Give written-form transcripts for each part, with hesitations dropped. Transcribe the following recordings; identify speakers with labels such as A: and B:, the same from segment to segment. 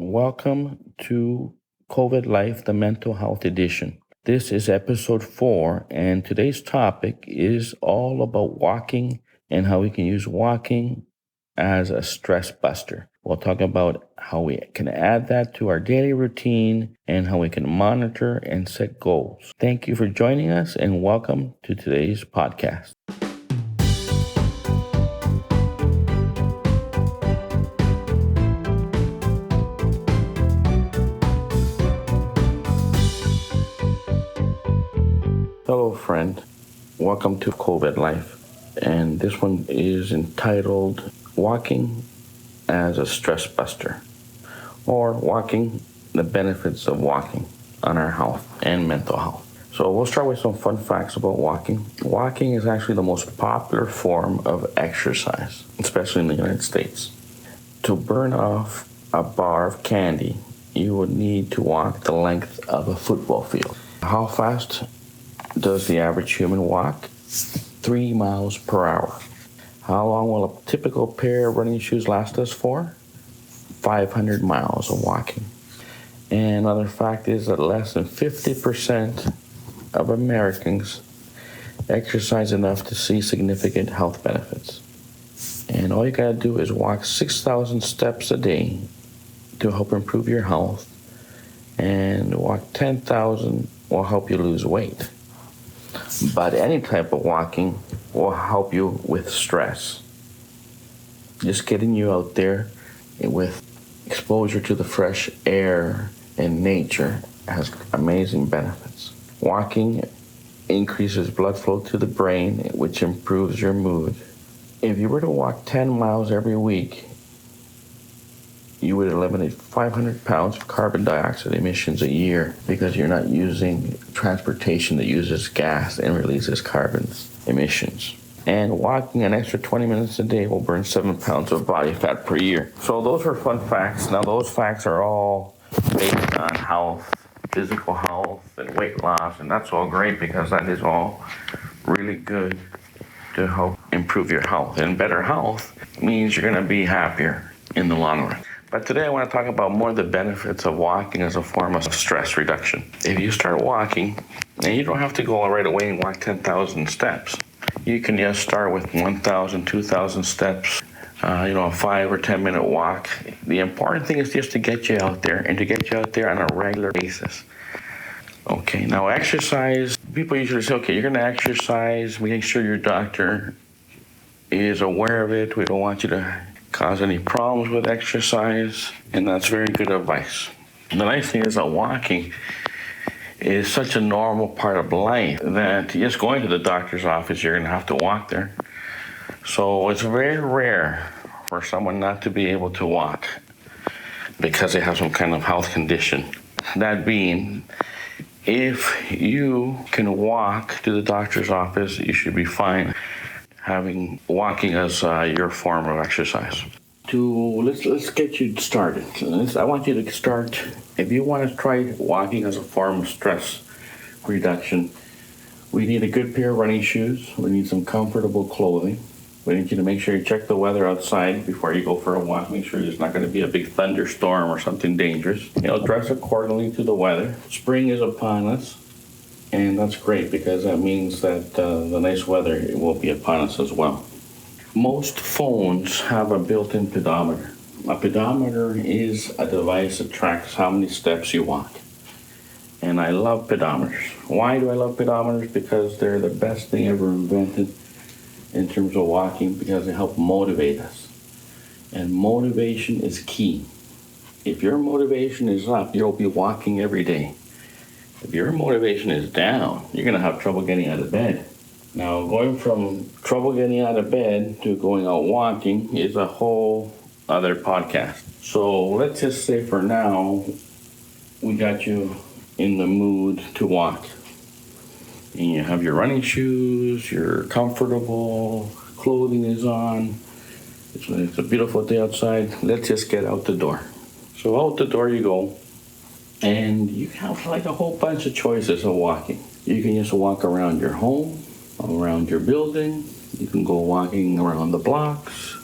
A: Welcome to CovidLife, the Mental Health Edition. This is episode 4, and today's topic is all about walking and how we can use walking as a stress buster. We'll talk about how we can add that to our daily routine and how we can monitor and set goals. Thank you for joining us, and welcome to today's podcast. Hello, friend. Welcome to CovidLife. And this one is entitled Walking as a Stress Buster, or Walking, the Benefits of Walking on Our Health and Mental Health. So we'll start with some fun facts about walking. Walking is actually the most popular form of exercise, especially in the United States. To burn off a bar of candy, you would need to walk the length of a football field. How fast does the average human walk? 3 miles per hour. How long will a typical pair of running shoes last us for? 500 miles of walking. And another fact is that less than 50% of Americans exercise enough to see significant health benefits. And all you gotta do is walk 6,000 steps a day to help improve your health, and walk 10,000 will help you lose weight. But any type of walking will help you with stress. Just getting you out there with exposure to the fresh air and nature has amazing benefits. Walking increases blood flow to the brain, which improves your mood. If you were to walk 10 miles every week, you would eliminate 500 pounds of carbon dioxide emissions a year, because you're not using transportation that uses gas and releases carbon emissions. And walking an extra 20 minutes a day will burn 7 pounds of body fat per year. So those are fun facts. Now those facts are all based on health, physical health, and weight loss, and that's all great because that is all really good to help improve your health. And better health means you're going to be happier in the long run. But today I want to talk about more of the benefits of walking as a form of stress reduction. If you start walking, and you don't have to go right away and walk 10,000 steps. You can just start with 1,000, 2,000 steps, a 5 or 10 minute walk. The important thing is just to get you out there, and to get you out there on a regular basis. Okay, now exercise, people usually say, okay, you're going to exercise, make sure your doctor is aware of it. We don't want you to cause any problems with exercise, and that's very good advice. The nice thing is that walking is such a normal part of life that just going to the doctor's office, you're going to have to walk there. So it's very rare for someone not to be able to walk because they have some kind of health condition. That being, if you can walk to the doctor's office, you should be fine having walking as your form of exercise. Let's get you started. I want you to start. If you want to try walking as a form of stress reduction, we need a good pair of running shoes. We need some comfortable clothing. We need you to make sure you check the weather outside before you go for a walk. Make sure there's not going to be a big thunderstorm or something dangerous. Dress accordingly to the weather. Spring is upon us. And that's great because that means that the nice weather will be upon us as well. Most phones have a built-in pedometer. A pedometer is a device that tracks how many steps you walk. And I love pedometers. Why do I love pedometers? Because they're the best thing ever invented in terms of walking, because they help motivate us. And motivation is key. If your motivation is up, you'll be walking every day. If your motivation is down, you're going to have trouble getting out of bed. Now, going from trouble getting out of bed to going out walking is a whole other podcast. So let's just say for now, we got you in the mood to walk. And you have your running shoes, you're comfortable, clothing is on. It's a beautiful day outside. Let's just get out the door. So out the door you go. And you have like a whole bunch of choices of walking. You can just walk around your home, around your building. You can go walking around the blocks,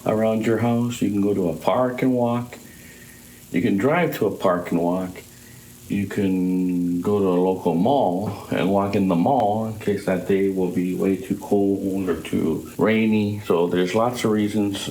A: around your house. You can go to a park and walk. You can drive to a park and walk. You can go to a local mall and walk in the mall in case that day will be way too cold or too rainy. So there's lots of reasons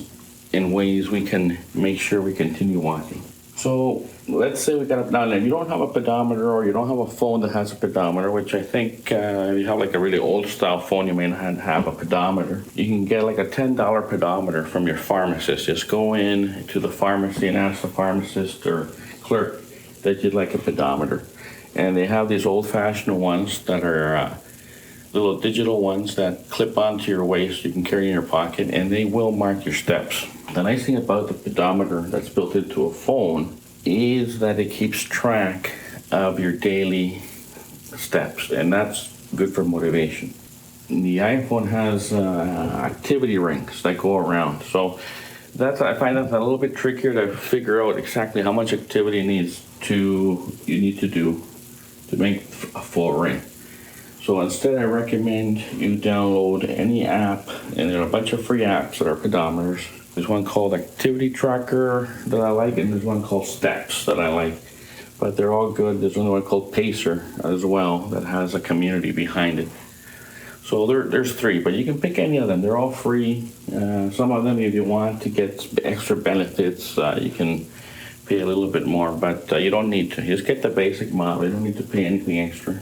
A: and ways we can make sure we continue walking. So let's say we got a pedometer. If you don't have a pedometer or you don't have a phone that has a pedometer, which I think if you have like a really old style phone, you may not have a pedometer. You can get like a $10 pedometer from your pharmacist. Just go in to the pharmacy and ask the pharmacist or clerk that you'd like a pedometer. And they have these old-fashioned ones that are little digital ones that clip onto your waist. You can carry in your pocket, and they will mark your steps. The nice thing about the pedometer that's built into a phone is that it keeps track of your daily steps, and that's good for motivation. The iPhone has activity rings that go around. So I find that a little bit trickier to figure out exactly how much activity you need to do to make a full ring. So instead, I recommend you download any app, and there are a bunch of free apps that are pedometers. There's one called Activity Tracker that I like, and there's one called Steps that I like. But they're all good. There's another one called Pacer as well that has a community behind it. So there's three, but you can pick any of them. They're all free. Some of them, if you want to get extra benefits, you can pay a little bit more, but you don't need to. Just get the basic model. You don't need to pay anything extra.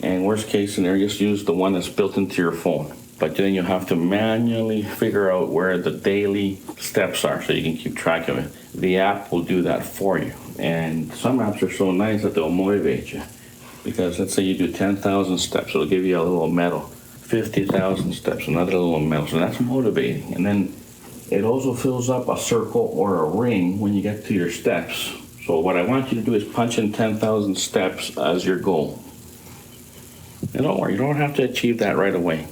A: And worst case scenario, just use the one that's built into your phone. But then you have to manually figure out where the daily steps are so you can keep track of it. The app will do that for you. And some apps are so nice that they'll motivate you. Because let's say you do 10,000 steps, it'll give you a little medal. 50,000 steps, another little medal. So that's motivating. And then it also fills up a circle or a ring when you get to your steps. So what I want you to do is punch in 10,000 steps as your goal. And don't worry, you don't have to achieve that right away.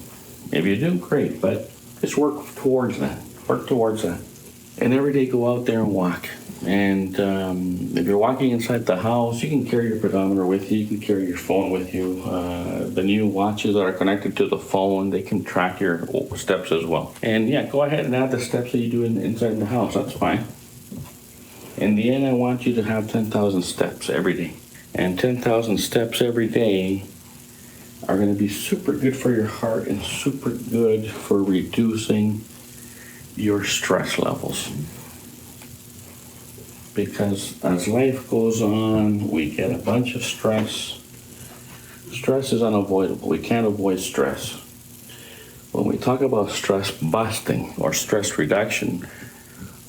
A: If you do, great, but just work towards that. Work towards that. And every day go out there and walk. And if you're walking inside the house, you can carry your pedometer with you. You can carry your phone with you. The new watches that are connected to the phone, they can track your steps as well. And yeah, go ahead and add the steps that you do inside the house. That's fine. In the end, I want you to have 10,000 steps every day. And 10,000 steps every day are going to be super good for your heart and super good for reducing your stress levels. Because as life goes on, we get a bunch of stress. Stress is unavoidable. We can't avoid stress. When we talk about stress busting or stress reduction,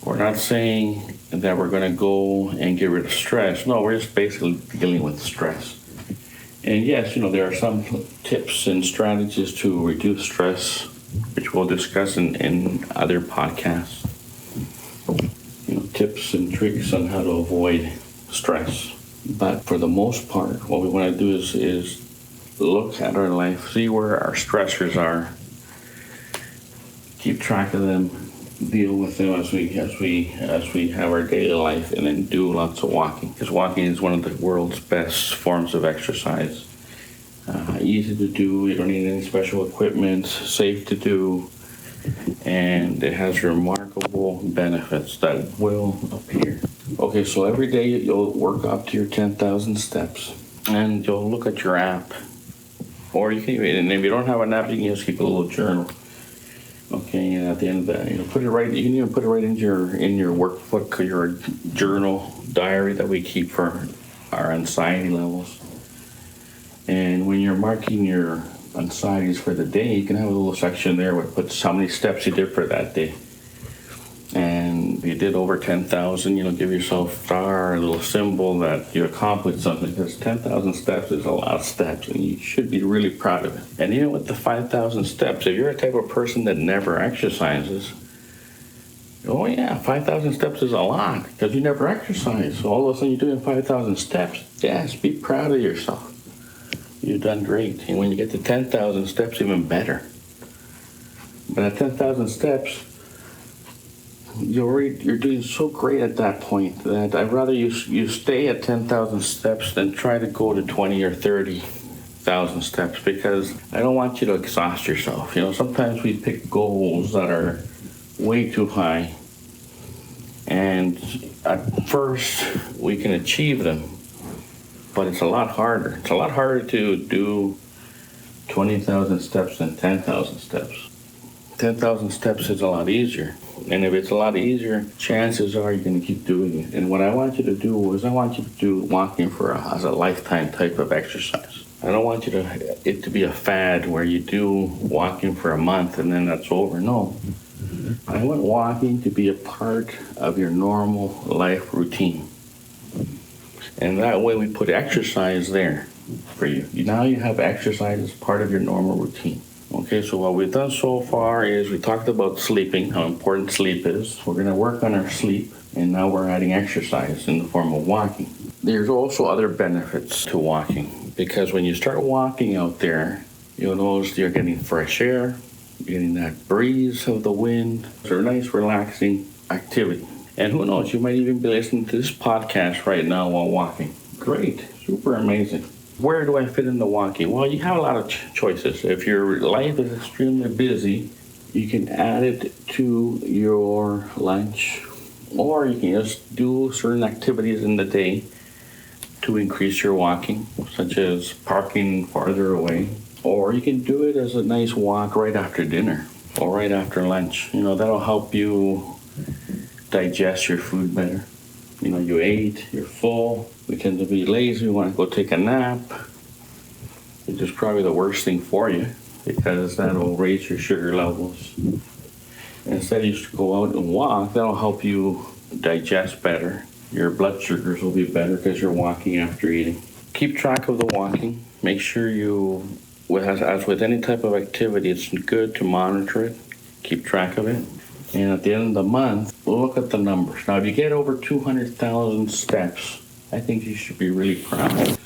A: we're not saying that we're going to go and get rid of stress. No, we're just basically dealing with stress. And yes, there are some tips and strategies to reduce stress, which we'll discuss in other podcasts. Tips and tricks on how to avoid stress. But for the most part, what we want to do is look at our life, see where our stressors are, keep track of them, deal with them as we have our daily life, and then do lots of walking. Because walking is one of the world's best forms of exercise. Easy to do, you don't need any special equipment, safe to do, and it has remarkable benefits that will appear. Okay, so every day you'll work up to your 10,000 steps, and you'll look at your app, or you can even, and if you don't have an app, you can just keep a little journal. Okay, and at the end of that, put it right. You can even put it right in your workbook or your journal diary that we keep for our anxiety levels. And when you're marking your anxieties for the day, you can have a little section there where it puts how many steps you did for that day. And if you did over 10,000, give yourself a star, a little symbol that you accomplished something, because 10,000 steps is a lot of steps, and you should be really proud of it. And even with the 5,000 steps, if you're a type of person that never exercises, 5,000 steps is a lot, because you never exercise. So all of a sudden you're doing 5,000 steps. Yes, be proud of yourself. You've done great. And when you get to 10,000 steps, even better. But at 10,000 steps, you're doing so great at that point that I'd rather you stay at 10,000 steps than try to go to 20 or 30,000 steps, because I don't want you to exhaust yourself. Sometimes we pick goals that are way too high, And at first, we can achieve them, but it's a lot harder. It's a lot harder to do 20,000 steps than 10,000 steps. 10,000 steps is a lot easier. And if it's a lot easier, chances are you're going to keep doing it. And what I want you to do is I want you to do walking as a lifetime type of exercise. I don't want it to be a fad where you do walking for a month and then that's over. No. I want walking to be a part of your normal life routine. And that way we put exercise there for you. Now you have exercise as part of your normal routine. Okay, so what we've done so far is we talked about sleeping, how important sleep is. We're going to work on our sleep, and now we're adding exercise in the form of walking. There's also other benefits to walking, because when you start walking out there, you'll notice you're getting fresh air, you're getting that breeze of the wind. It's a nice, relaxing activity. And who knows, you might even be listening to this podcast right now while walking. Great, super amazing. Where do I fit into walking? Well, you have a lot of choices. If your life is extremely busy, you can add it to your lunch, or you can just do certain activities in the day to increase your walking, such as parking farther away. Or you can do it as a nice walk right after dinner or right after lunch. That'll help you digest your food better. You ate, you're full. We tend to be lazy, we want to go take a nap, which is probably the worst thing for you because that'll raise your sugar levels. Instead, you should go out and walk. That'll help you digest better. Your blood sugars will be better because you're walking after eating. Keep track of the walking. Make sure as with any type of activity, it's good to monitor it, keep track of it. And at the end of the month, we'll look at the numbers. Now, if you get over 200,000 steps, I think you should be really proud.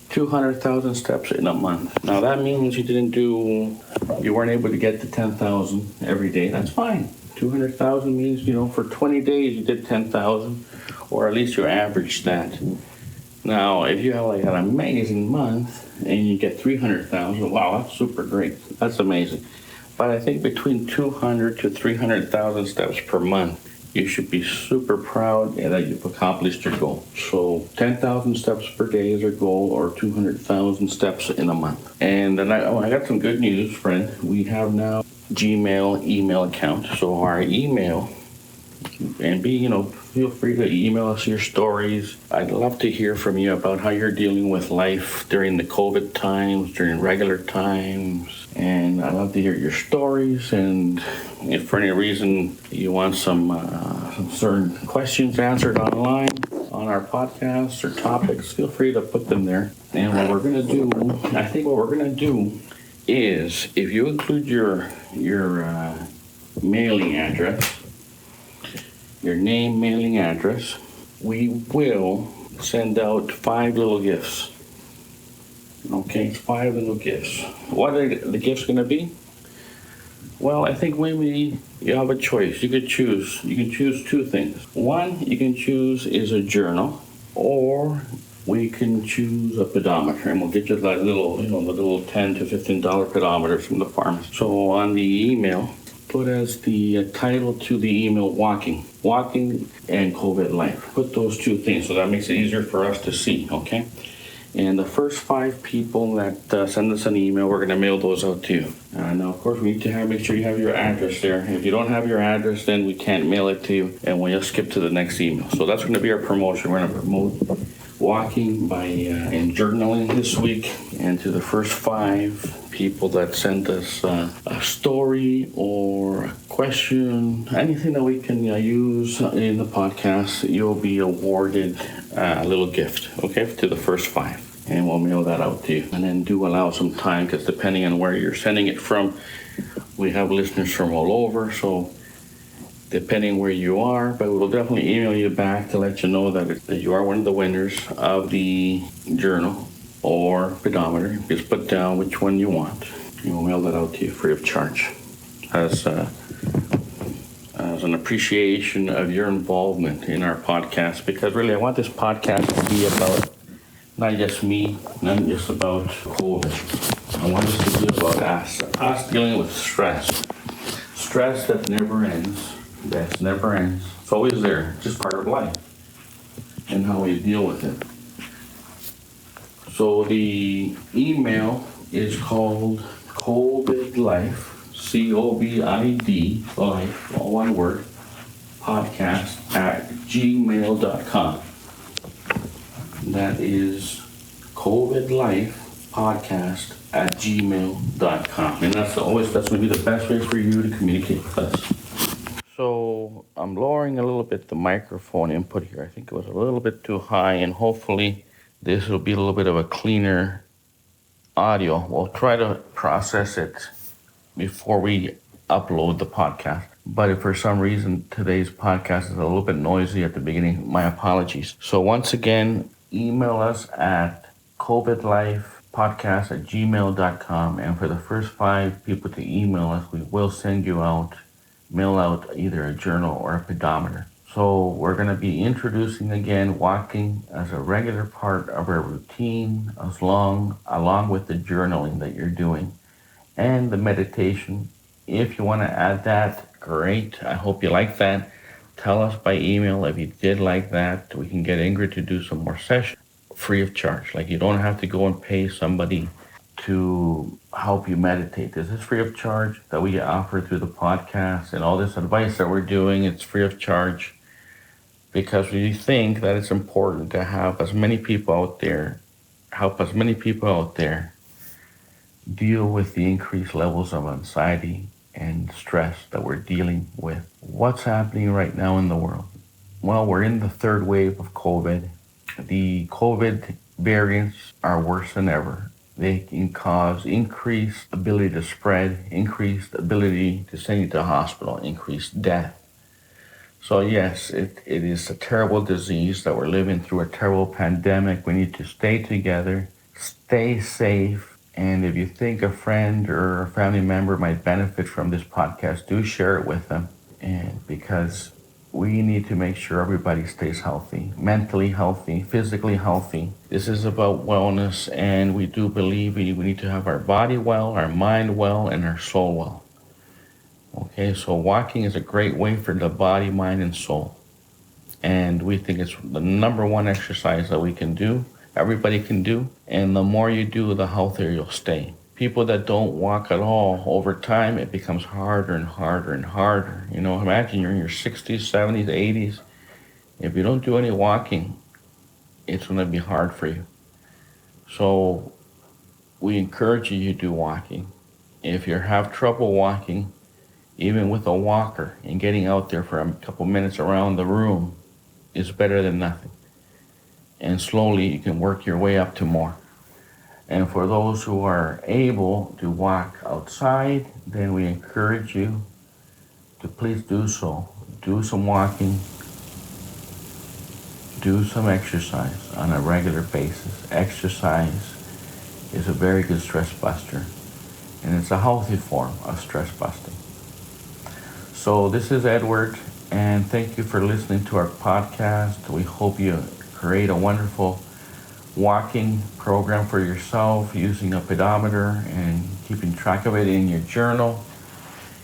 A: 200,000 steps in a month. Now, that means you weren't able to get to 10,000 every day. That's fine. 200,000 means, for 20 days you did 10,000, or at least you averaged that. Now, if you have an amazing month and you get 300,000, wow, that's super great. That's amazing. But I think between 200 to 300,000 steps per month, you should be super proud that you've accomplished your goal. So 10,000 steps per day is our goal, or 200,000 steps in a month. And then I got some good news, friend. We have now Gmail email account. So our email, and feel free to email us your stories. I'd love to hear from you about how you're dealing with life during the COVID times, during regular times. And I'd love to hear your stories. And if for any reason you want some certain questions answered online on our podcasts or topics, feel free to put them there. And what we're going to do is, if you include your mailing address, your name, mailing address, we will send out 5 little gifts. Okay, 5 little gifts. What are the gifts going to be? Well, I think maybe you have a choice. You can choose 2 things. One you can choose is a journal, or we can choose a pedometer, and we'll get you that little, the little $10 to $15 pedometer from the pharmacy. So on the email, put as the title to the email, walking and CovidLife. Put those 2 things, so that makes it easier for us to see, okay? And the first 5 people that send us an email, we're going to mail those out to you. Now, of course, we need to make sure you have your address there. If you don't have your address, then we can't mail it to you, and we'll just skip to the next email. So that's going to be our promotion. We're going to promote walking and journaling this week. And to the first 5 people that send us a story or a question, anything that we can use in the podcast, you'll be awarded a little gift, okay, to the first 5. And we'll mail that out to you. And then do allow some time, because depending on where you're sending it from, we have listeners from all over. So depending where you are, but we'll definitely email you back to let you know that you are one of the winners of the journal or pedometer. Just put down which one you want. We'll mail that out to you free of charge as an appreciation of your involvement in our podcast. Because really, I want this podcast to be about not just me, not just about COVID. I want this to be about us dealing with stress that never ends. That never ends. It's always there. It's just part of life and how we deal with it. So the email is called CovidLife, COVID life, all one word, podcast at gmail.com. That is CovidLife podcast at gmail.com. And that's going to be the best way for you to communicate with us. So I'm lowering a little bit the microphone input here. I think it was a little bit too high, and hopefully this will be a little bit of a cleaner audio. We'll try to process it before we upload the podcast. But if for some reason today's podcast is a little bit noisy at the beginning, my apologies. So once again, email us at covidlifepodcast@gmail.com. And for the first 5 people to email us, we will mail out either a journal or a pedometer. So we're going to be introducing again walking as a regular part of our routine, along with the journaling that you're doing and the meditation. If you want to add that, great. I hope you like that. Tell us by email if you did like that. We can get Ingrid to do some more sessions free of charge. Like, you don't have to go and pay somebody to help you meditate. This is free of charge that we offer through the podcast, and all this advice that we're doing, it's free of charge because we think that it's important to have help as many people out there deal with the increased levels of anxiety and stress that we're dealing with. What's happening right now in the world? Well, we're in the 3rd wave of COVID. The COVID variants are worse than ever. They can cause increased ability to spread, increased ability to send you to the hospital, increased death. So yes, it is a terrible disease that we're living through, a terrible pandemic. We need to stay together, stay safe. And if you think a friend or a family member might benefit from this podcast, do share it with them. And because we need to make sure everybody stays healthy, mentally healthy, physically healthy. This is about wellness, and we do believe we need to have our body well, our mind well, and our soul well. Okay, so walking is a great way for the body, mind, and soul. And we think it's the number one exercise that we can do, everybody can do. And the more you do, the healthier you'll stay. People that don't walk at all, over time, it becomes harder and harder and harder. You know, imagine you're in your 60s, 70s, 80s. If you don't do any walking, it's going to be hard for you. So we encourage you to do walking. If you have trouble walking, even with a walker, and getting out there for a couple minutes around the room is better than nothing. And slowly you can work your way up to more. And for those who are able to walk outside, then we encourage you to please do so. Do some walking, do some exercise on a regular basis. Exercise is a very good stress buster, and it's a healthy form of stress busting. So this is Edward, and thank you for listening to our podcast. We hope you create a wonderful walking program for yourself using a pedometer and keeping track of it in your journal.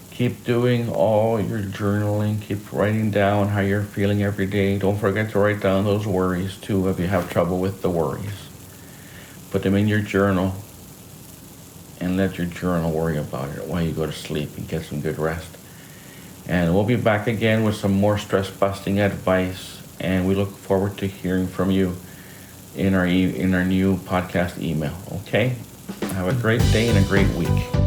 A: Keep doing all your journaling. Keep writing down how you're feeling every day. Don't forget to write down those worries too if you have trouble with the worries. Put them in your journal and let your journal worry about it while you go to sleep and get some good rest. And we'll be back again with some more stress-busting advice, and we look forward to hearing from you in our new podcast email. Okay? Have a great day and a great week.